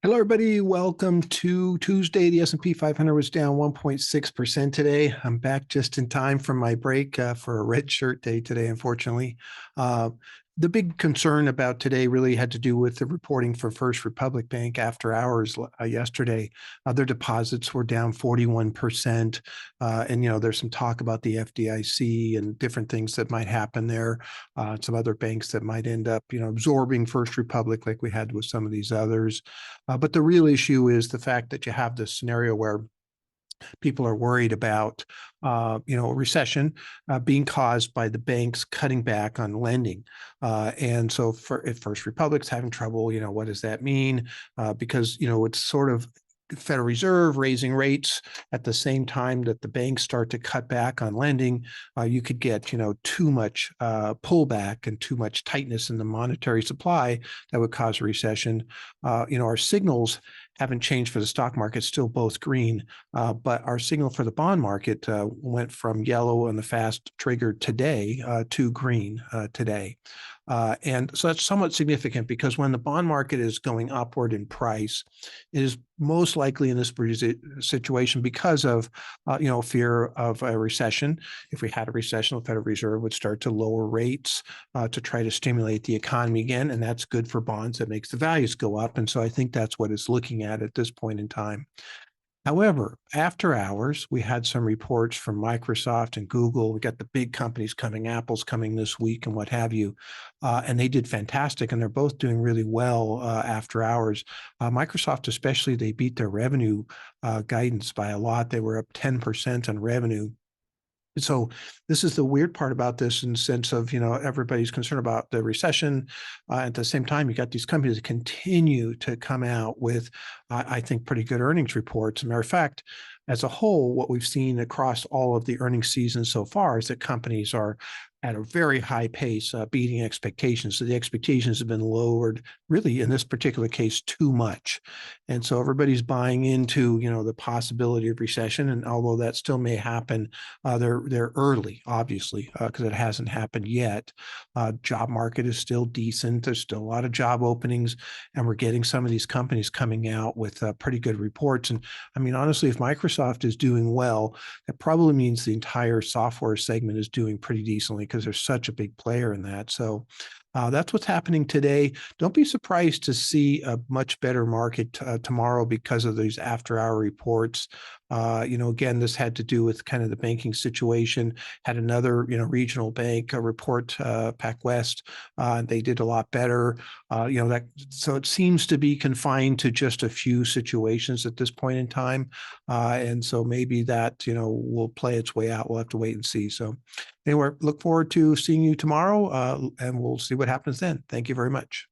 Hello, everybody. Welcome to Tuesday. The S&P 500 was down 1.6% today. I'm back just in time from my break for a red shirt day today, unfortunately. Uh, the big concern about today really had to do with the reporting for First Republic Bank after hours yesterday. Their deposits were down 41%. There's some talk about the FDIC and different things that might happen there. Some other banks that might end up, absorbing First Republic like we had with some of these others. But the real issue is the fact that you have this scenario where people are worried about, a recession being caused by the banks cutting back on lending. And so if First Republic's having trouble, what does that mean? Because, it's sort of Federal Reserve raising rates at the same time that the banks start to cut back on lending, you could get, too much pullback and too much tightness in the monetary supply that would cause a recession. Our signals haven't changed for the stock market, still both green, but our signal for the bond market went from yellow on the fast trigger today to green today. And so that's somewhat significant because when the bond market is going upward in price, it is most likely in this situation because of, fear of a recession. If we had a recession, the Federal Reserve would start to lower rates to try to stimulate the economy again, and that's good for bonds. That makes the values go up. And so I think that's what it's looking at this point in time. However, after hours, we had some reports from Microsoft and Google. We got the big companies coming, Apple's coming this week and what have you. And they did fantastic, and they're both doing really well after hours. Microsoft, especially, they beat their revenue guidance by a lot. They were up 10% on revenue. So this is the weird part about this in the sense of, everybody's concerned about the recession. At the same time, you got these companies that continue to come out with, I think, pretty good earnings reports. As a matter of fact, as a whole, what we've seen across all of the earnings seasons so far is that companies are at a very high pace, beating expectations. So the expectations have been lowered, really, in this particular case, too much. And so everybody's buying into, the possibility of recession. And although that still may happen, they're early, obviously, because it hasn't happened yet. Job market is still decent. There's still a lot of job openings, and we're getting some of these companies coming out with pretty good reports. And I mean, honestly, if Microsoft is doing well, that probably means the entire software segment is doing pretty decently because they're such a big player in that. So that's what's happening today. Don't be surprised to see a much better market tomorrow because of these after-hour reports. Again, this had to do with kind of the banking situation. Had another, regional bank report, PacWest. They did a lot better. So it seems to be confined to just a few situations at this point in time, and so maybe that will play its way out. We'll have to wait and see. So anyway, look forward to seeing you tomorrow, and we'll see what happens then. Thank you very much.